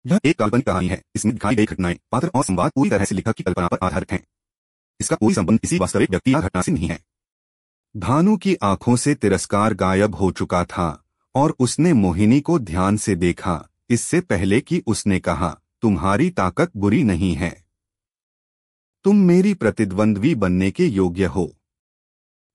यह एक काल्पनिक कहानी है। इसमें दिखाई गई घटनाएं, पात्र और संवाद पूरी तरह से लेखक की कल्पना पर आधारित हैं। इसका कोई संबंध किसी वास्तविक व्यक्ति या घटना से नहीं है। भानु की आंखों से तिरस्कार गायब हो चुका था और उसने मोहिनी को ध्यान से देखा, इससे पहले कि उसने कहा, तुम्हारी ताकत बुरी नहीं है। तुम मेरी प्रतिद्वंद्वी बनने के योग्य हो।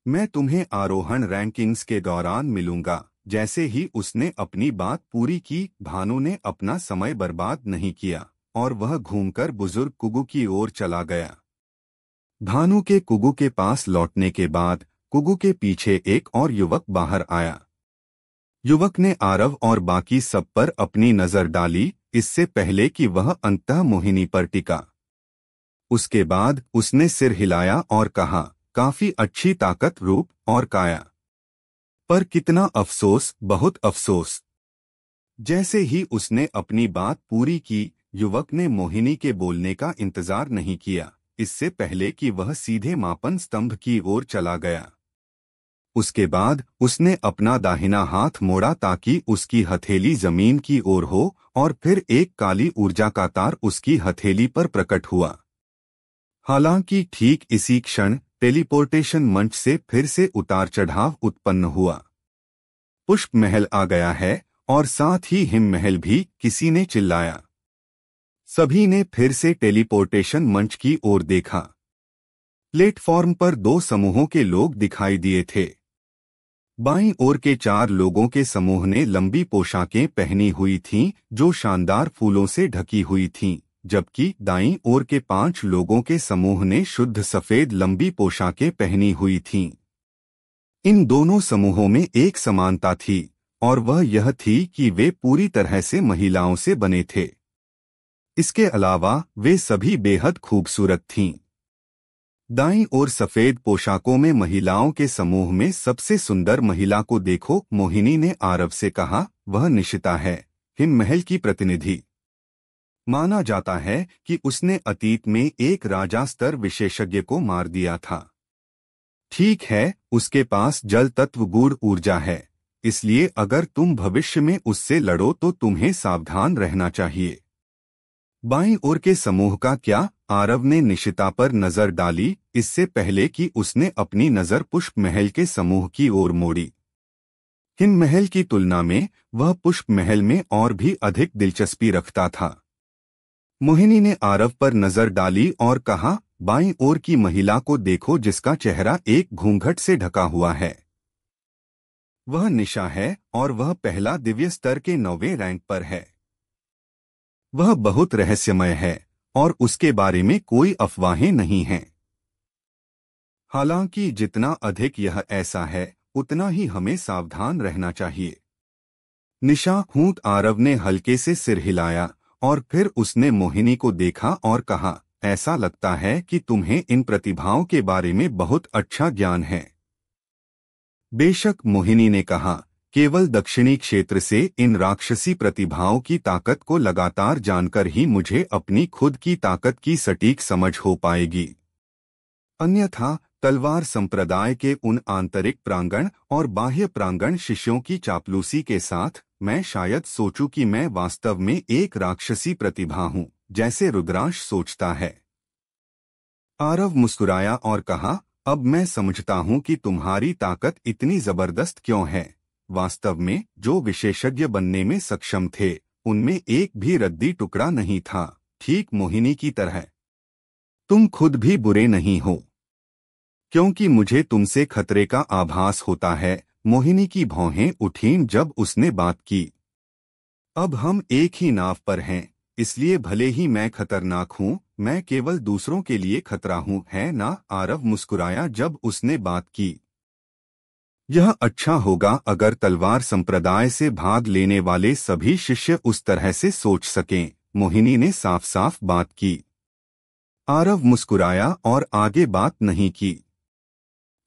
मैं तुम्हें आरोहण रैंकिंग्स के दौरान मिलूंगा। जैसे ही उसने अपनी बात पूरी की, भानु ने अपना समय बर्बाद नहीं किया और वह घूमकर बुजुर्ग कुगु की ओर चला गया। भानु के कुगु के पास लौटने के बाद कुगु के पीछे एक और युवक बाहर आया। युवक ने आरव और बाकी सब पर अपनी नजर डाली, इससे पहले कि वह अंततः मोहिनी पर टिका। उसके बाद उसने सिर हिलाया और कहा, काफी अच्छी ताकत, रूप और काया, पर कितना अफसोस, बहुत अफसोस। जैसे ही उसने अपनी बात पूरी की, युवक ने मोहिनी के बोलने का इंतजार नहीं किया, इससे पहले कि वह सीधे मापन स्तंभ की ओर चला गया। उसके बाद उसने अपना दाहिना हाथ मोड़ा ताकि उसकी हथेली जमीन की ओर हो और फिर एक काली ऊर्जा का तार उसकी हथेली पर प्रकट हुआ। हालांकि ठीक इसी क्षण टेलीपोर्टेशन मंच से फिर से उतार चढ़ाव उत्पन्न हुआ। पुष्प महल आ गया है और साथ ही हिम महल भी, किसी ने चिल्लाया। सभी ने फिर से टेलीपोर्टेशन मंच की ओर देखा। प्लेटफॉर्म पर दो समूहों के लोग दिखाई दिए थे। बाईं ओर के 4 लोगों के समूह ने लंबी पोशाकें पहनी हुई थीं जो शानदार फूलों से ढकी हुई थीं, जबकि दाईं ओर के 5 लोगों के समूह ने शुद्ध सफेद लंबी पोशाकें पहनी हुई थीं। इन दोनों समूहों में एक समानता थी और वह यह थी कि वे पूरी तरह से महिलाओं से बने थे। इसके अलावा वे सभी बेहद खूबसूरत थीं। दाईं ओर सफेद पोशाकों में महिलाओं के समूह में सबसे सुंदर महिला को देखो, मोहिनी ने आरव से कहा। वह निशिता है, हिम महल की प्रतिनिधि। माना जाता है कि उसने अतीत में एक राजा स्तर विशेषज्ञ को मार दिया था। ठीक है, उसके पास जल तत्व गूढ़ ऊर्जा है, इसलिए अगर तुम भविष्य में उससे लड़ो तो तुम्हें सावधान रहना चाहिए। बाईं ओर के समूह का क्या? आरव ने निशिता पर नजर डाली, इससे पहले कि उसने अपनी नजर पुष्प महल के समूह की ओर मोड़ी। हिम महल की तुलना में वह पुष्प महल में और भी अधिक दिलचस्पी रखता था। मोहिनी ने आरव पर नजर डाली और कहा, बाईं ओर की महिला को देखो जिसका चेहरा एक घूंघट से ढका हुआ है। वह निशा है और वह पहला दिव्य स्तर के 9वें रैंक पर है। वह बहुत रहस्यमय है और उसके बारे में कोई अफवाहें नहीं हैं। हालांकि जितना अधिक यह ऐसा है, उतना ही हमें सावधान रहना चाहिए। निशा हूँ? आरव ने हल्के से सिर हिलाया और फिर उसने मोहिनी को देखा और कहा, ऐसा लगता है कि तुम्हें इन प्रतिभाओं के बारे में बहुत अच्छा ज्ञान है। बेशक, मोहिनी ने कहा, केवल दक्षिणी क्षेत्र से इन राक्षसी प्रतिभाओं की ताकत को लगातार जानकर ही मुझे अपनी खुद की ताकत की सटीक समझ हो पाएगी। अन्यथा तलवार संप्रदाय के उन आंतरिक प्रांगण और बाह्य प्रांगण शिष्यों की चापलूसी के साथ मैं शायद सोचूं कि मैं वास्तव में एक राक्षसी प्रतिभा हूं, जैसे रुद्रांश सोचता है। आरव मुस्कुराया और कहा, अब मैं समझता हूं कि तुम्हारी ताकत इतनी जबरदस्त क्यों है। वास्तव में जो विशेषज्ञ बनने में सक्षम थे, उनमें एक भी रद्दी टुकड़ा नहीं था, ठीक मोहिनी की तरह। तुम खुद भी बुरे नहीं हो, क्योंकि मुझे तुमसे खतरे का आभास होता है। मोहिनी की भौहें उठीं जब उसने बात की। अब हम एक ही नाव पर हैं, इसलिए भले ही मैं खतरनाक हूँ, मैं केवल दूसरों के लिए खतरा हूँ, है ना? आरव मुस्कुराया जब उसने बात की। यह अच्छा होगा अगर तलवार संप्रदाय से भाग लेने वाले सभी शिष्य उस तरह से सोच सकें, मोहिनी ने साफ साफ बात की। आरव मुस्कुराया और आगे बात नहीं की।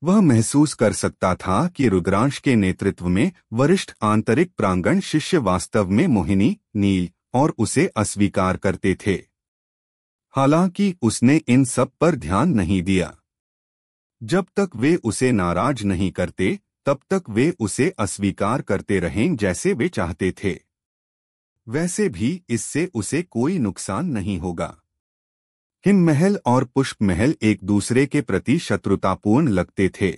वह महसूस कर सकता था कि रुद्रांश के नेतृत्व में वरिष्ठ आंतरिक प्रांगण शिष्य वास्तव में मोहिनी, नील और उसे अस्वीकार करते थे। हालांकि उसने इन सब पर ध्यान नहीं दिया। जब तक वे उसे नाराज नहीं करते, तब तक वे उसे अस्वीकार करते रहें जैसे वे चाहते थे। वैसे भी इससे उसे कोई नुकसान नहीं होगा। हिममहल और पुष्पमहल एक दूसरे के प्रति शत्रुतापूर्ण लगते थे।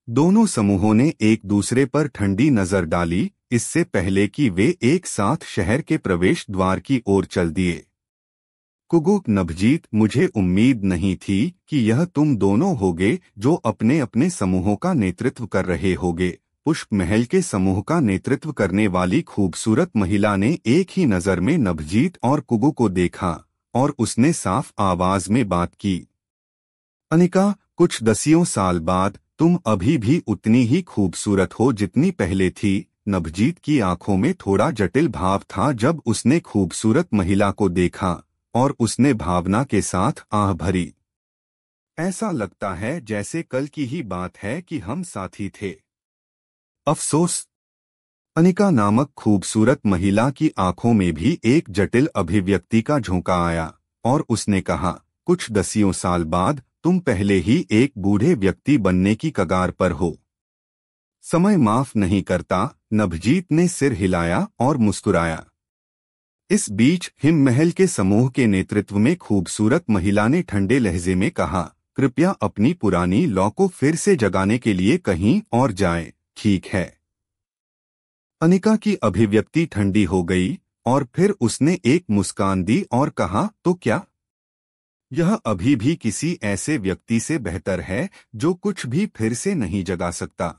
दोनों समूहों ने एक दूसरे पर ठंडी नजर डाली, इससे पहले कि वे एक साथ शहर के प्रवेश द्वार की ओर चल दिए। कुगुक नभजीत, मुझे उम्मीद नहीं थी कि यह तुम दोनों होगे जो अपने अपने समूहों का नेतृत्व कर रहे होगे। पुष्पमहल के समूह का नेतृत्व करने वाली खूबसूरत महिला ने एक ही नजर में नभजीत और कुगु को देखा और उसने साफ आवाज में बात की। अनिका, कुछ दसियों साल बाद तुम अभी भी उतनी ही खूबसूरत हो जितनी पहले थी। नभजीत की आंखों में थोड़ा जटिल भाव था जब उसने खूबसूरत महिला को देखा और उसने भावना के साथ आह भरी। ऐसा लगता है जैसे कल की ही बात है कि हम साथी थे। अफसोस। अनिका नामक खूबसूरत महिला की आंखों में भी एक जटिल अभिव्यक्ति का झोंका आया और उसने कहा, कुछ दसियों साल बाद तुम पहले ही एक बूढ़े व्यक्ति बनने की कगार पर हो। समय माफ नहीं करता। नभजीत ने सिर हिलाया और मुस्कुराया। इस बीच हिममहल के समूह के नेतृत्व में खूबसूरत महिला ने ठंडे लहजे में कहा, कृपया अपनी पुरानी लौ को फिर से जगाने के लिए कहीं और जाएं, ठीक है। अनिका की अभिव्यक्ति ठंडी हो गई और फिर उसने एक मुस्कान दी और कहा, तो क्या? यह अभी भी किसी ऐसे व्यक्ति से बेहतर है जो कुछ भी फिर से नहीं जगा सकता।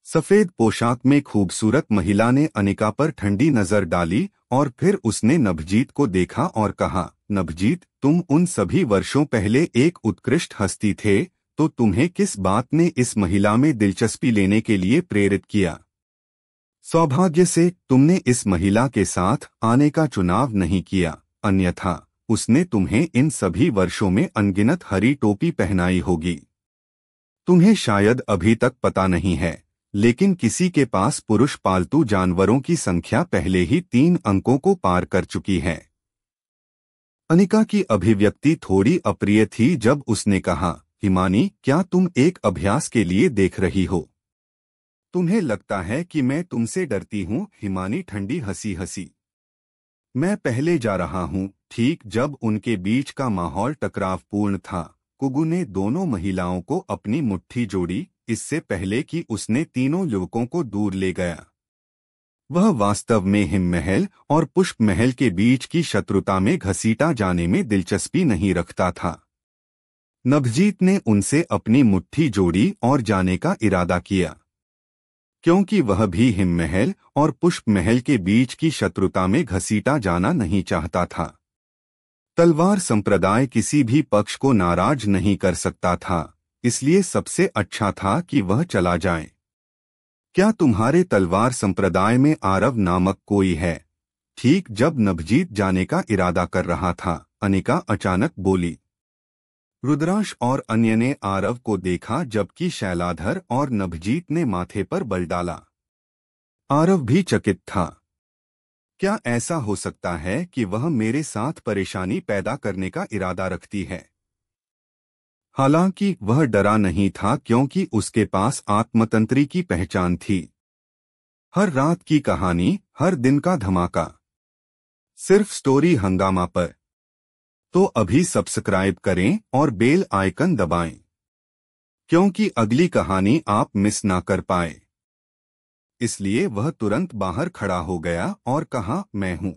सफेद पोशाक में खूबसूरत महिला ने अनिका पर ठंडी नजर डाली और फिर उसने नभजीत को देखा और कहा, नभजीत, तुम उन सभी वर्षों पहले एक उत्कृष्ट हस्ती थे, तो तुम्हें किस बात ने इस महिला में दिलचस्पी लेने के लिए प्रेरित किया? सौभाग्य से तुमने इस महिला के साथ आने का चुनाव नहीं किया, अन्यथा उसने तुम्हें इन सभी वर्षों में अनगिनत हरी टोपी पहनाई होगी। तुम्हें शायद अभी तक पता नहीं है, लेकिन किसी के पास पुरुष पालतू जानवरों की संख्या पहले ही 3 अंकों को पार कर चुकी है। अनिका की अभिव्यक्ति थोड़ी अप्रिय थी जब उसने कहा, हिमानी, क्या तुम एक अभ्यास के लिए देख रही हो? तुम्हें लगता है कि मैं तुमसे डरती हूँ? हिमानी ठंडी हंसी हंसी। मैं पहले जा रहा हूँ। ठीक जब उनके बीच का माहौल टकरावपूर्ण था, कुगु ने दोनों महिलाओं को अपनी मुट्ठी जोड़ी, इससे पहले कि उसने तीनों युवकों को दूर ले गया। वह वास्तव में हिममहल और पुष्पमहल के बीच की शत्रुता में घसीटा जाने में दिलचस्पी नहीं रखता था। नभजीत ने उनसे अपनी मुट्ठी जोड़ी और जाने का इरादा किया, क्योंकि वह भी हिममहल और पुष्पमहल के बीच की शत्रुता में घसीटा जाना नहीं चाहता था। तलवार संप्रदाय किसी भी पक्ष को नाराज नहीं कर सकता था, इसलिए सबसे अच्छा था कि वह चला जाए। क्या तुम्हारे तलवार संप्रदाय में आरव नामक कोई है? ठीक जब नभजीत जाने का इरादा कर रहा था, अनिका अचानक बोली। रुद्रांश और अन्य ने आरव को देखा जबकि शैलाधर और नभजीत ने माथे पर बल डाला। आरव भी चकित था। क्या ऐसा हो सकता है कि वह मेरे साथ परेशानी पैदा करने का इरादा रखती है? हालांकि वह डरा नहीं था क्योंकि उसके पास आत्मतंत्री की पहचान थी। हर रात की कहानी, हर दिन का धमाका, सिर्फ स्टोरी हंगामा पर। तो अभी सब्सक्राइब करें और बेल आइकन दबाएं, क्योंकि अगली कहानी आप मिस ना कर पाए। इसलिए वह तुरंत बाहर खड़ा हो गया और कहा, मैं हूं।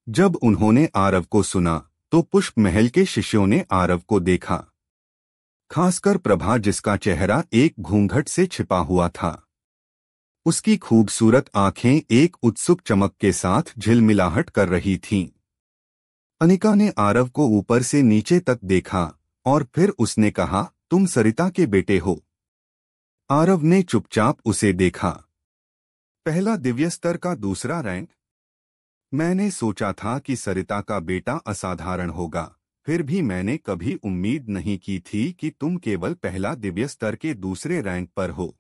जब उन्होंने आरव को सुना तो पुष्पमहल के शिष्यों ने आरव को देखा, खासकर प्रभा जिसका चेहरा एक घूंघट से छिपा हुआ था। उसकी खूबसूरत आंखें एक उत्सुक चमक के साथ झिलमिलाहट कर रही थीं। अनिका ने आरव को ऊपर से नीचे तक देखा और फिर उसने कहा, तुम सरिता के बेटे हो? आरव ने चुपचाप उसे देखा। पहला दिव्य स्तर का दूसरा रैंक। मैंने सोचा था कि सरिता का बेटा असाधारण होगा, फिर भी मैंने कभी उम्मीद नहीं की थी कि तुम केवल पहला दिव्य स्तर के दूसरे रैंक पर हो।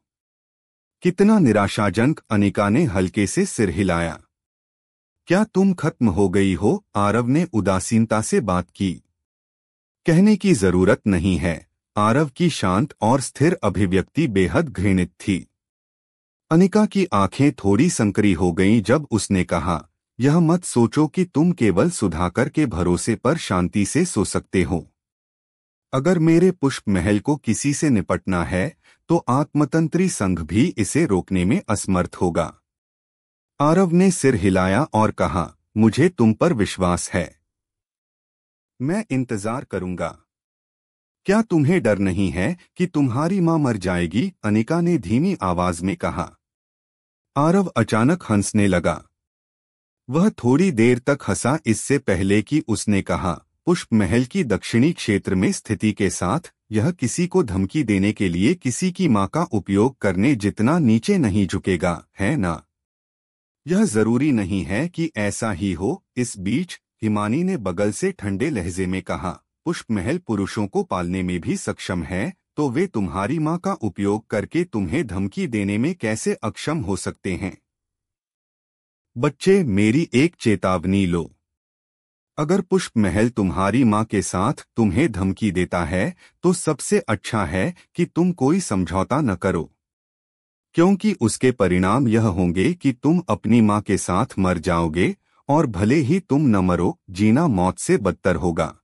कितना निराशाजनक। अनिका ने हल्के से सिर हिलाया। क्या तुम खत्म हो गई हो? आरव ने उदासीनता से बात की। कहने की जरूरत नहीं है। आरव की शांत और स्थिर अभिव्यक्ति बेहद घृणित थी। अनिका की आंखें थोड़ी संकरी हो गईं जब उसने कहा, यह मत सोचो कि तुम केवल सुधाकर के भरोसे पर शांति से सो सकते हो। अगर मेरे पुष्प महल को किसी से निपटना है तो आत्मतंत्री संघ भी इसे रोकने में असमर्थ होगा। आरव ने सिर हिलाया और कहा, मुझे तुम पर विश्वास है। मैं इंतजार करूंगा। क्या तुम्हें डर नहीं है कि तुम्हारी मां मर जाएगी? अनिका ने धीमी आवाज में कहा। आरव अचानक हंसने लगा। वह थोड़ी देर तक हंसा, इससे पहले कि उसने कहा, पुष्प महल की दक्षिणी क्षेत्र में स्थिति के साथ यह किसी को धमकी देने के लिए किसी की मां का उपयोग करने जितना नीचे नहीं झुकेगा, है ना? यह जरूरी नहीं है कि ऐसा ही हो। इस बीच हिमानी ने बगल से ठंडे लहजे में कहा, पुष्प महल पुरुषों को पालने में भी सक्षम है, तो वे तुम्हारी मां का उपयोग करके तुम्हें धमकी देने में कैसे अक्षम हो सकते हैं? बच्चे, मेरी एक चेतावनी लो। अगर पुष्प महल तुम्हारी मां के साथ तुम्हें धमकी देता है तो सबसे अच्छा है कि तुम कोई समझौता न करो, क्योंकि उसके परिणाम यह होंगे कि तुम अपनी मां के साथ मर जाओगे, और भले ही तुम न मरो, जीना मौत से बदतर होगा।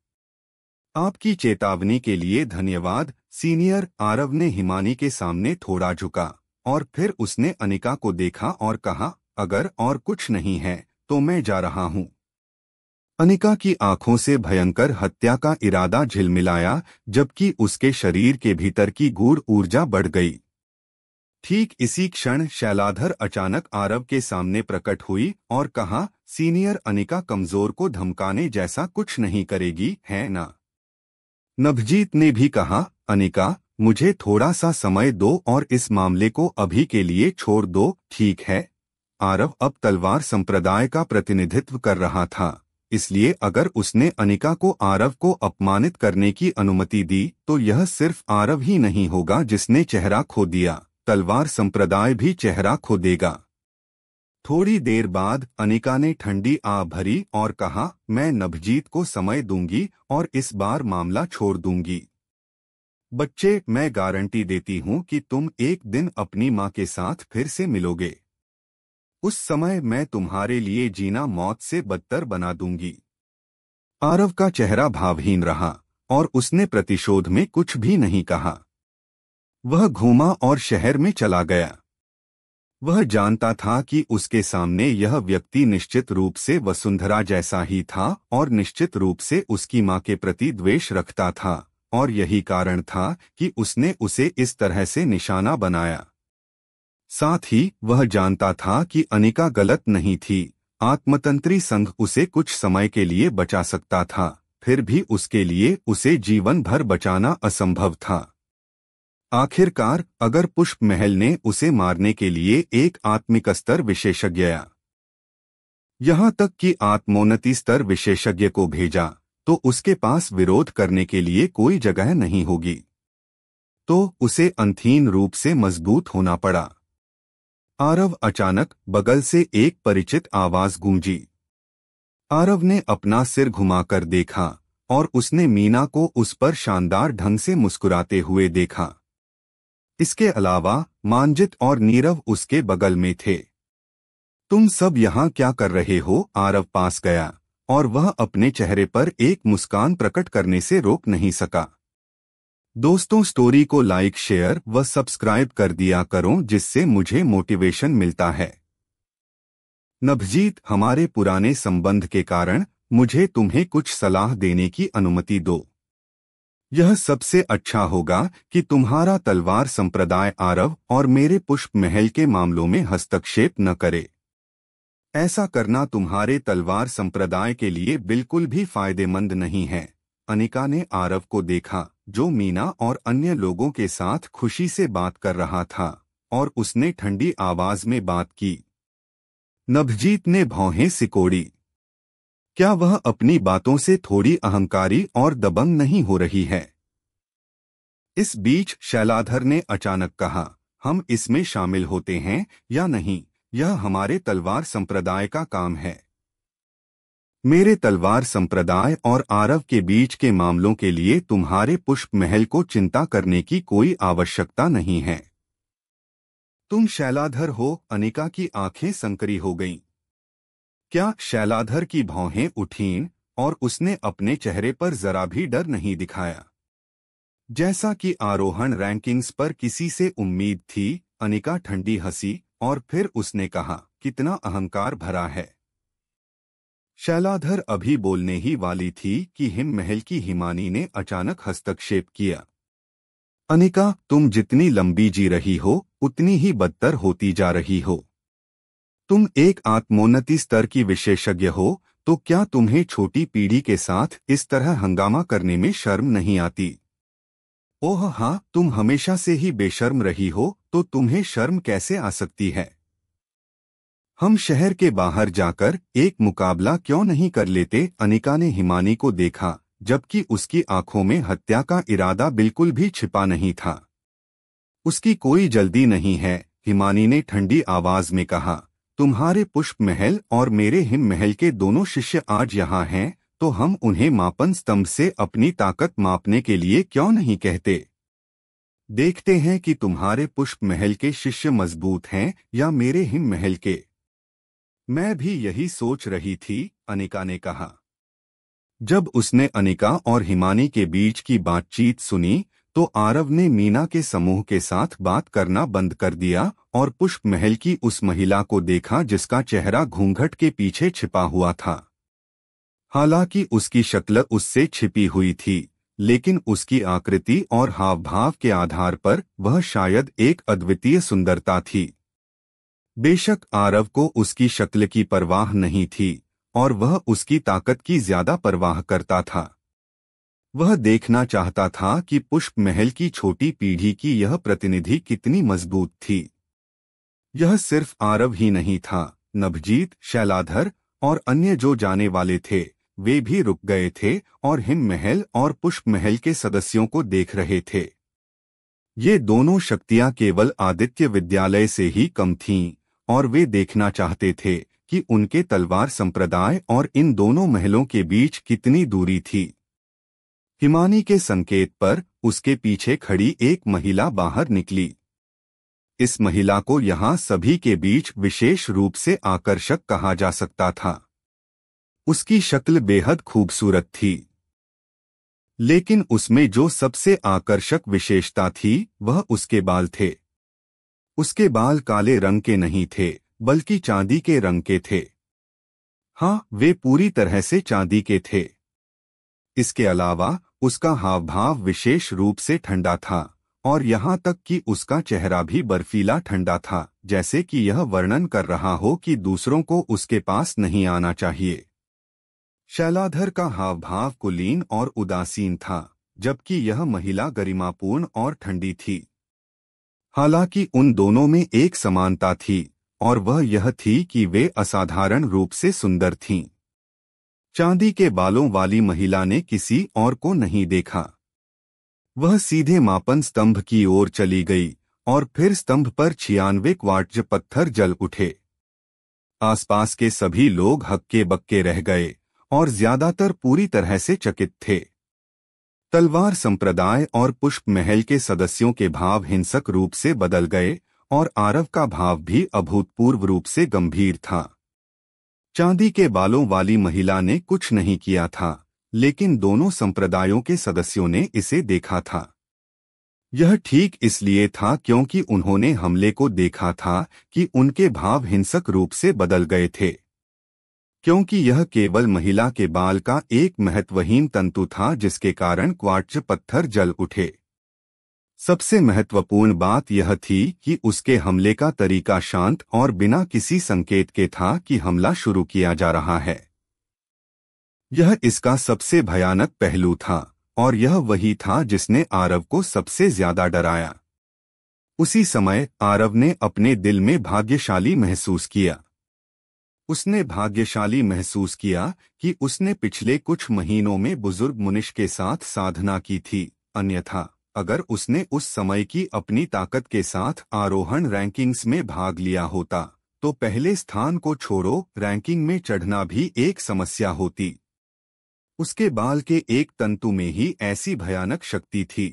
आपकी चेतावनी के लिए धन्यवाद सीनियर। आरव ने हिमानी के सामने थोड़ा झुका और फिर उसने अनिका को देखा और कहा, अगर और कुछ नहीं है तो मैं जा रहा हूं। अनिका की आंखों से भयंकर हत्या का इरादा झिलमिलाया, जबकि उसके शरीर के भीतर की गूढ़ ऊर्जा बढ़ गई। ठीक इसी क्षण शैलाधर अचानक आरव के सामने प्रकट हुई और कहा, सीनियर, अनिका कमजोर को धमकाने जैसा कुछ नहीं करेगी, है ना? नभजीत ने भी कहा, अनिका, मुझे थोड़ा सा समय दो और इस मामले को अभी के लिए छोड़ दो, ठीक है? आरव अब तलवार संप्रदाय का प्रतिनिधित्व कर रहा था, इसलिए अगर उसने अनिका को आरव को अपमानित करने की अनुमति दी तो यह सिर्फ आरव ही नहीं होगा जिसने चेहरा खो दिया, तलवार संप्रदाय भी चेहरा खो देगा। थोड़ी देर बाद अनिका ने ठंडी आह भरी और कहा, मैं नभजीत को समय दूंगी और इस बार मामला छोड़ दूंगी। बच्चे, मैं गारंटी देती हूं कि तुम एक दिन अपनी मां के साथ फिर से मिलोगे। उस समय मैं तुम्हारे लिए जीना मौत से बदतर बना दूंगी। आरव का चेहरा भावहीन रहा और उसने प्रतिशोध में कुछ भी नहीं कहा। वह घूमा और शहर में चला गया। वह जानता था कि उसके सामने यह व्यक्ति निश्चित रूप से वसुंधरा जैसा ही था और निश्चित रूप से उसकी मां के प्रति द्वेष रखता था, और यही कारण था कि उसने उसे इस तरह से निशाना बनाया। साथ ही वह जानता था कि अनिका गलत नहीं थी। आत्मतंत्री संघ उसे कुछ समय के लिए बचा सकता था, फिर भी उसके लिए उसे जीवन भर बचाना असंभव था। आखिरकार अगर पुष्प महल ने उसे मारने के लिए एक आत्मिक स्तर विशेषज्ञ या यहां तक कि आत्मोन्नति स्तर विशेषज्ञ को भेजा तो उसके पास विरोध करने के लिए कोई जगह नहीं होगी, तो उसे अंतहीन रूप से मजबूत होना पड़ा। आरव अचानक बगल से एक परिचित आवाज गूंजी। आरव ने अपना सिर घुमाकर देखा और उसने मीना को उस पर शानदार ढंग से मुस्कुराते हुए देखा। इसके अलावा मानजित और नीरव उसके बगल में थे। तुम सब यहाँ क्या कर रहे हो? आरव पास गया और वह अपने चेहरे पर एक मुस्कान प्रकट करने से रोक नहीं सका। दोस्तों, स्टोरी को लाइक, शेयर व सब्सक्राइब कर दिया करो, जिससे मुझे मोटिवेशन मिलता है। नभजीत, हमारे पुराने संबंध के कारण मुझे तुम्हें कुछ सलाह देने की अनुमति दो। यह सबसे अच्छा होगा कि तुम्हारा तलवार संप्रदाय आरव और मेरे पुष्प महल के मामलों में हस्तक्षेप न करे। ऐसा करना तुम्हारे तलवार संप्रदाय के लिए बिल्कुल भी फायदेमंद नहीं है। अनिका ने आरव को देखा, जो मीना और अन्य लोगों के साथ खुशी से बात कर रहा था, और उसने ठंडी आवाज में बात की। नभजीत ने भौहें सिकोड़ी। क्या वह अपनी बातों से थोड़ी अहंकारी और दबंग नहीं हो रही है? इस बीच शैलाधर ने अचानक कहा, हम इसमें शामिल होते हैं या नहीं, यह हमारे तलवार संप्रदाय का काम है। मेरे तलवार संप्रदाय और आरव के बीच के मामलों के लिए तुम्हारे पुष्प महल को चिंता करने की कोई आवश्यकता नहीं है। तुम शैलाधर हो? अनिका की आंखें संकरी हो गईं। क्या? शैलाधर की भौहें उठीं और उसने अपने चेहरे पर जरा भी डर नहीं दिखाया, जैसा कि आरोहण रैंकिंग्स पर किसी से उम्मीद थी। अनिका ठंडी हंसी और फिर उसने कहा, कितना अहंकार भरा है। शैलाधर अभी बोलने ही वाली थी कि हिम महल की हिमानी ने अचानक हस्तक्षेप किया। अनिका, तुम जितनी लंबी जी रही हो उतनी ही बदतर होती जा रही हो। तुम एक आत्मोन्नति स्तर की विशेषज्ञ हो, तो क्या तुम्हें छोटी पीढ़ी के साथ इस तरह हंगामा करने में शर्म नहीं आती? ओह हाँ, तुम हमेशा से ही बेशर्म रही हो, तो तुम्हें शर्म कैसे आ सकती है? हम शहर के बाहर जाकर एक मुकाबला क्यों नहीं कर लेते? अनिका ने हिमानी को देखा, जबकि उसकी आंखों में हत्या का इरादा बिल्कुल भी छिपा नहीं था। उसकी कोई जल्दी नहीं है, हिमानी ने ठंडी आवाज में कहा। तुम्हारे पुष्प महल और मेरे हिम महल के दोनों शिष्य आज यहाँ हैं, तो हम उन्हें मापन स्तंभ से अपनी ताकत मापने के लिए क्यों नहीं कहते? देखते हैं कि तुम्हारे पुष्प महल के शिष्य मजबूत हैं या मेरे हिम महल के। मैं भी यही सोच रही थी, अनिका ने कहा। जब उसने अनिका और हिमानी के बीच की बातचीत सुनी, तो आरव ने मीना के समूह के साथ बात करना बंद कर दिया और पुष्प महल की उस महिला को देखा जिसका चेहरा घूंघट के पीछे छिपा हुआ था। हालांकि उसकी शक्ल उससे छिपी हुई थी, लेकिन उसकी आकृति और हाव भाव के आधार पर वह शायद एक अद्वितीय सुंदरता थी। बेशक आरव को उसकी शक्ल की परवाह नहीं थी और वह उसकी ताकत की ज्यादा परवाह करता था। वह देखना चाहता था कि पुष्प महल की छोटी पीढ़ी की यह प्रतिनिधि कितनी मजबूत थी। यह सिर्फ आरव ही नहीं था, नभजीत, शैलाधर और अन्य जो जाने वाले थे, वे भी रुक गए थे और हिम महल और पुष्प महल के सदस्यों को देख रहे थे। ये दोनों शक्तियां केवल आदित्य विद्यालय से ही कम थीं और वे देखना चाहते थे कि उनके तलवार संप्रदाय और इन दोनों महलों के बीच कितनी दूरी थी। हिमानी के संकेत पर उसके पीछे खड़ी एक महिला बाहर निकली। इस महिला को यहाँ सभी के बीच विशेष रूप से आकर्षक कहा जा सकता था। उसकी शक्ल बेहद खूबसूरत थी, लेकिन उसमें जो सबसे आकर्षक विशेषता थी वह उसके बाल थे। उसके बाल काले रंग के नहीं थे, बल्कि चांदी के रंग के थे। हाँ, वे पूरी तरह से चांदी के थे। इसके अलावा उसका हाव भाव विशेष रूप से ठंडा था और यहाँ तक कि उसका चेहरा भी बर्फीला ठंडा था, जैसे कि यह वर्णन कर रहा हो कि दूसरों को उसके पास नहीं आना चाहिए। शैलाधर का हाव भाव कुलीन और उदासीन था, जबकि यह महिला गरिमापूर्ण और ठंडी थी। हालांकि उन दोनों में एक समानता थी और वह यह थी कि वे असाधारण रूप से सुंदर थीं। चांदी के बालों वाली महिला ने किसी और को नहीं देखा। वह सीधे मापन स्तंभ की ओर चली गई और फिर स्तंभ पर 96 क्वार्ट्ज पत्थर जल उठे। आसपास के सभी लोग हक्के बक्के रह गए और ज्यादातर पूरी तरह से चकित थे। तलवार संप्रदाय और पुष्प महल के सदस्यों के भाव हिंसक रूप से बदल गए और आरव का भाव भी अभूतपूर्व रूप से गंभीर था। चांदी के बालों वाली महिला ने कुछ नहीं किया था, लेकिन दोनों संप्रदायों के सदस्यों ने इसे देखा था। यह ठीक इसलिए था क्योंकि उन्होंने हमले को देखा था कि उनके भाव हिंसक रूप से बदल गए थे। क्योंकि यह केवल महिला के बाल का एक महत्वहीन तंतु था जिसके कारण क्वार्ट्ज पत्थर जल उठे। सबसे महत्वपूर्ण बात यह थी कि उसके हमले का तरीका शांत और बिना किसी संकेत के था कि हमला शुरू किया जा रहा है। यह इसका सबसे भयानक पहलू था और यह वही था जिसने आरव को सबसे ज्यादा डराया। उसी समय आरव ने अपने दिल में भाग्यशाली महसूस किया। उसने भाग्यशाली महसूस किया कि उसने पिछले कुछ महीनों में बुजुर्ग मुनिश के साथ साधना की थी, अन्यथा अगर उसने उस समय की अपनी ताकत के साथ आरोहण रैंकिंग्स में भाग लिया होता, तो पहले स्थान को छोड़ो, रैंकिंग में चढ़ना भी एक समस्या होती। उसके बाल के एक तंतु में ही ऐसी भयानक शक्ति थी।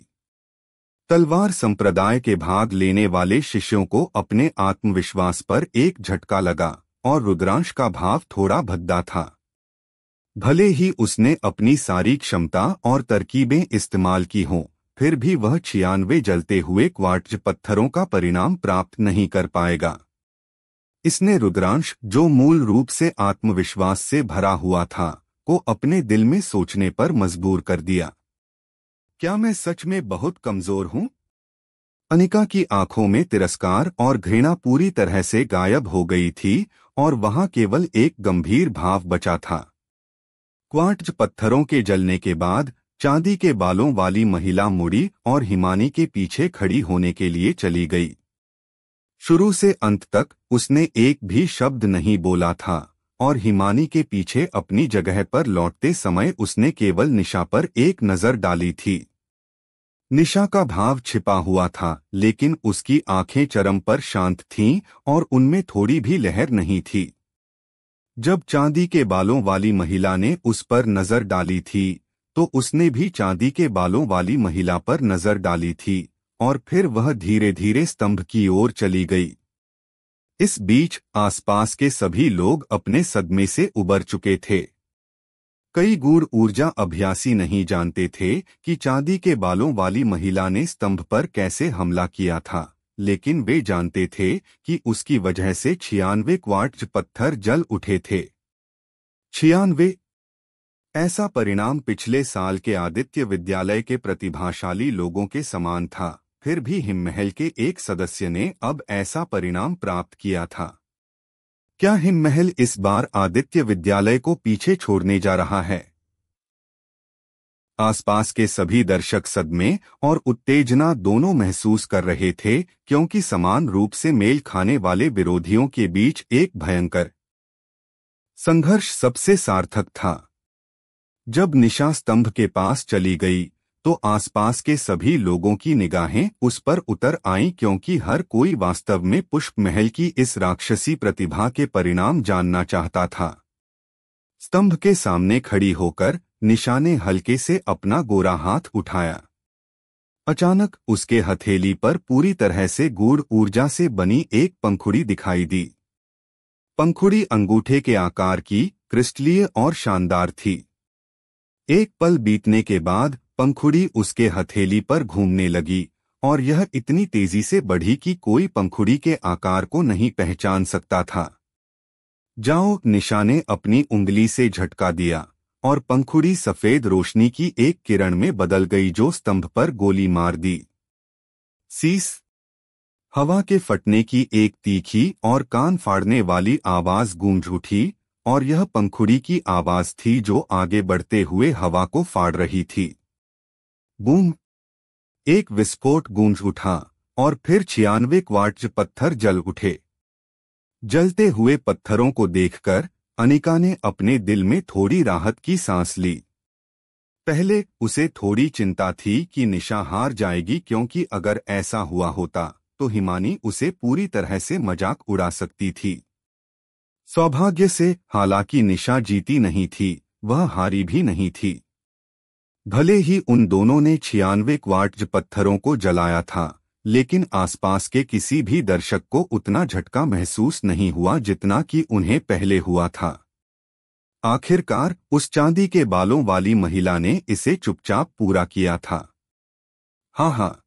तलवार संप्रदाय के भाग लेने वाले शिष्यों को अपने आत्मविश्वास पर एक झटका लगा और रुद्रांश का भाव थोड़ा भद्दा था। भले ही उसने अपनी सारी क्षमता और तरकीबें इस्तेमाल की हों, फिर भी वह 96 जलते हुए क्वार्ट्ज पत्थरों का परिणाम प्राप्त नहीं कर पाएगा। इसने रुद्रांश, जो मूल रूप से आत्मविश्वास से भरा हुआ था, को अपने दिल में सोचने पर मजबूर कर दिया। क्या मैं सच में बहुत कमजोर हूं? अनिका की आंखों में तिरस्कार और घृणा पूरी तरह से गायब हो गई थी और वहां केवल एक गंभीर भाव बचा था। क्वार्ट्ज पत्थरों के जलने के बाद चांदी के बालों वाली महिला मुड़ी और हिमानी के पीछे खड़ी होने के लिए चली गई। शुरू से अंत तक उसने एक भी शब्द नहीं बोला था और हिमानी के पीछे अपनी जगह पर लौटते समय उसने केवल निशा पर एक नजर डाली थी। निशा का भाव छिपा हुआ था, लेकिन उसकी आंखें चरम पर शांत थीं और उनमें थोड़ी भी लहर नहीं थी। जब चांदी के बालों वाली महिला ने उस पर नजर डाली थी तो उसने भी चांदी के बालों वाली महिला पर नजर डाली थी और फिर वह धीरे धीरे स्तंभ की ओर चली गई। इस बीच आसपास के सभी लोग अपने सदमे से उबर चुके थे। कई गूढ़ ऊर्जा अभ्यासी नहीं जानते थे कि चांदी के बालों वाली महिला ने स्तंभ पर कैसे हमला किया था, लेकिन वे जानते थे कि उसकी वजह से 96 क्वार्ट्ज पत्थर जल उठे थे। 96। ऐसा परिणाम पिछले साल के आदित्य विद्यालय के प्रतिभाशाली लोगों के समान था, फिर भी हिममहल के एक सदस्य ने अब ऐसा परिणाम प्राप्त किया था। क्या हिममहल इस बार आदित्य विद्यालय को पीछे छोड़ने जा रहा है? आसपास के सभी दर्शक सदमे और उत्तेजना दोनों महसूस कर रहे थे, क्योंकि समान रूप से मेल खाने वाले विरोधियों के बीच एक भयंकर संघर्ष सबसे सार्थक था। जब निशा स्तंभ के पास चली गई तो आसपास के सभी लोगों की निगाहें उस पर उतर आईं, क्योंकि हर कोई वास्तव में पुष्प महल की इस राक्षसी प्रतिभा के परिणाम जानना चाहता था। स्तंभ के सामने खड़ी होकर निशा ने हल्के से अपना गोरा हाथ उठाया। अचानक उसके हथेली पर पूरी तरह से गूढ़ ऊर्जा से बनी एक पंखुड़ी दिखाई दी। पंखुड़ी अंगूठे के आकार की, क्रिस्टलीय और शानदार थी। एक पल बीतने के बाद पंखुड़ी उसके हथेली पर घूमने लगी और यह इतनी तेजी से बढ़ी कि कोई पंखुड़ी के आकार को नहीं पहचान सकता था। जाओ, निशा ने अपनी उंगली से झटका दिया और पंखुड़ी सफेद रोशनी की एक किरण में बदल गई जो स्तंभ पर गोली मार दी। सीस। हवा के फटने की एक तीखी और कान फाड़ने वाली आवाज गूंज उठी और यह पंखुड़ी की आवाज थी जो आगे बढ़ते हुए हवा को फाड़ रही थी। बूम! एक विस्फोट गूंज उठा और फिर 96 क्वार्ट्ज पत्थर जल उठे। जलते हुए पत्थरों को देखकर अनिका ने अपने दिल में थोड़ी राहत की सांस ली। पहले उसे थोड़ी चिंता थी कि निशा हार जाएगी, क्योंकि अगर ऐसा हुआ होता तो हिमानी उसे पूरी तरह से मजाक उड़ा सकती थी। सौभाग्य से हालांकि निशा जीती नहीं थी, वह हारी भी नहीं थी। भले ही उन दोनों ने 96 क्वार्ट्ज पत्थरों को जलाया था, लेकिन आसपास के किसी भी दर्शक को उतना झटका महसूस नहीं हुआ जितना कि उन्हें पहले हुआ था। आखिरकार उस चांदी के बालों वाली महिला ने इसे चुपचाप पूरा किया था। हाँ हाँ,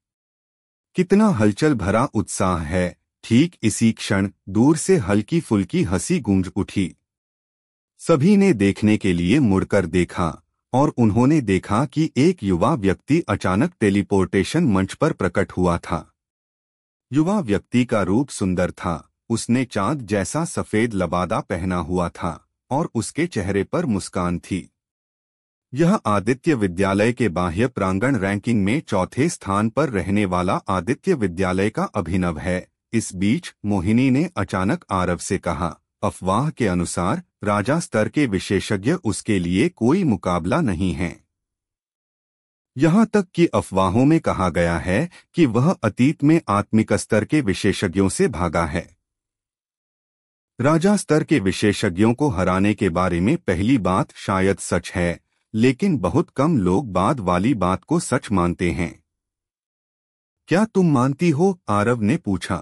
कितना हलचल भरा उत्साह है। ठीक इसी क्षण दूर से हल्की फुल्की हंसी गूंज उठी। सभी ने देखने के लिए मुड़कर देखा और उन्होंने देखा कि एक युवा व्यक्ति अचानक टेलीपोर्टेशन मंच पर प्रकट हुआ था। युवा व्यक्ति का रूप सुंदर था। उसने चांद जैसा सफेद लबादा पहना हुआ था और उसके चेहरे पर मुस्कान थी। यह आदित्य विद्यालय के बाह्य प्रांगण रैंकिंग में चौथे स्थान पर रहने वाला आदित्य विद्यालय का अभिनव है। इस बीच मोहिनी ने अचानक आरव से कहा, अफवाह के अनुसार राजा स्तर के विशेषज्ञ उसके लिए कोई मुकाबला नहीं है। यहाँ तक कि अफवाहों में कहा गया है कि वह अतीत में आत्मिक स्तर के विशेषज्ञों से भागा है। राजा स्तर के विशेषज्ञों को हराने के बारे में पहली बात शायद सच है, लेकिन बहुत कम लोग बाद वाली बात को सच मानते हैं। क्या तुम मानती हो? आरव ने पूछा।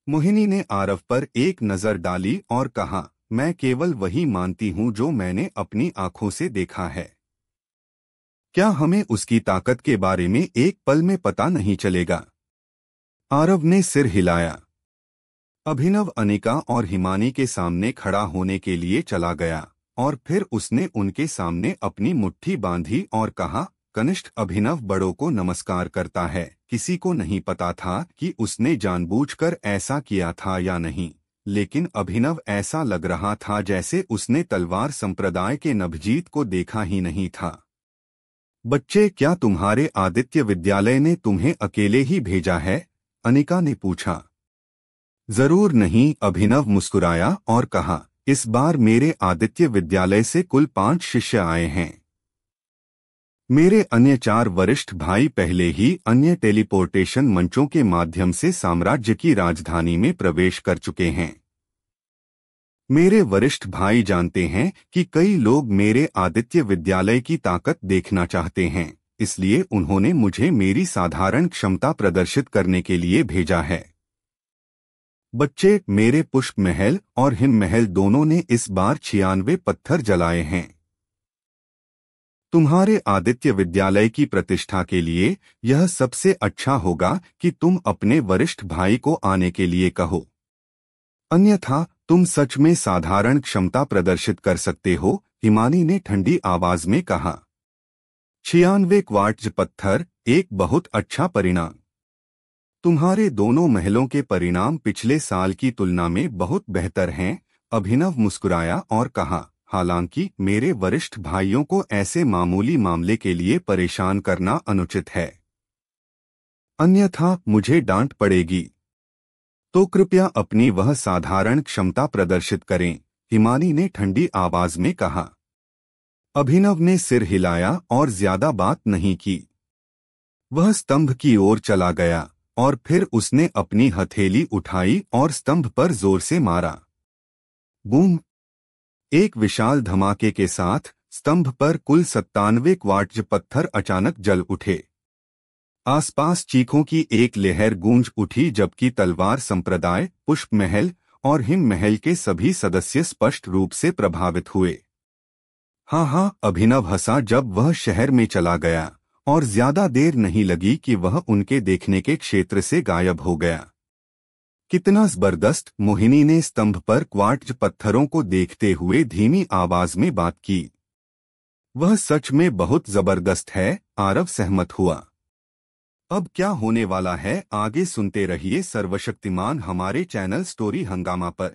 मोहिनी ने आरव पर एक नजर डाली और कहा, मैं केवल वही मानती हूँ जो मैंने अपनी आंखों से देखा है। क्या हमें उसकी ताकत के बारे में एक पल में पता नहीं चलेगा? आरव ने सिर हिलाया। अभिनव अनिका और हिमानी के सामने खड़ा होने के लिए चला गया और फिर उसने उनके सामने अपनी मुट्ठी बांधी और कहा, कनिष्ठ अभिनव बड़ों को नमस्कार करता है। किसी को नहीं पता था कि उसने जानबूझकर ऐसा किया था या नहीं, लेकिन अभिनव ऐसा लग रहा था जैसे उसने तलवार संप्रदाय के नभजीत को देखा ही नहीं था। बच्चे, क्या तुम्हारे आदित्य विद्यालय ने तुम्हें अकेले ही भेजा है? अनिका ने पूछा। जरूर नहीं, अभिनव मुस्कुराया और कहा, इस बार मेरे आदित्य विद्यालय से कुल 5 शिष्य आए हैं। मेरे अन्य 4 वरिष्ठ भाई पहले ही अन्य टेलीपोर्टेशन मंचों के माध्यम से साम्राज्य की राजधानी में प्रवेश कर चुके हैं। मेरे वरिष्ठ भाई जानते हैं कि कई लोग मेरे आदित्य विद्यालय की ताकत देखना चाहते हैं, इसलिए उन्होंने मुझे मेरी साधारण क्षमता प्रदर्शित करने के लिए भेजा है। बच्चे, मेरे पुष्प महल और हिम महल दोनों ने इस बार 96 पत्थर जलाए हैं। तुम्हारे आदित्य विद्यालय की प्रतिष्ठा के लिए यह सबसे अच्छा होगा कि तुम अपने वरिष्ठ भाई को आने के लिए कहो, अन्यथा तुम सच में साधारण क्षमता प्रदर्शित कर सकते हो, हिमानी ने ठंडी आवाज में कहा। 96 क्वार्ट्ज पत्थर, एक बहुत अच्छा परिणाम। तुम्हारे दोनों महलों के परिणाम पिछले साल की तुलना में बहुत बेहतर हैं। अभिनव मुस्कुराया और कहा, हालांकि मेरे वरिष्ठ भाइयों को ऐसे मामूली मामले के लिए परेशान करना अनुचित है, अन्यथा मुझे डांट पड़ेगी। तो कृपया अपनी वह साधारण क्षमता प्रदर्शित करें, हिमानी ने ठंडी आवाज में कहा। अभिनव ने सिर हिलाया और ज्यादा बात नहीं की। वह स्तंभ की ओर चला गया और फिर उसने अपनी हथेली उठाई और स्तंभ पर जोर से मारा। बूम! एक विशाल धमाके के साथ स्तंभ पर कुल 97 क्वार्ट्ज पत्थर अचानक जल उठे। आसपास चीखों की एक लहर गूंज उठी, जबकि तलवार संप्रदाय, पुष्प महल और हिम महल के सभी सदस्य स्पष्ट रूप से प्रभावित हुए। हाँ, अभिनव हंसा जब वह शहर में चला गया और ज्यादा देर नहीं लगी कि वह उनके देखने के क्षेत्र से गायब हो गया। कितना जबरदस्त, मोहिनी ने स्तंभ पर क्वार्ट्ज पत्थरों को देखते हुए धीमी आवाज में बात की। वह सच में बहुत जबरदस्त है, आरव सहमत हुआ। अब क्या होने वाला है आगे सुनते रहिए सर्वशक्तिमान हमारे चैनल स्टोरी हंगामा पर।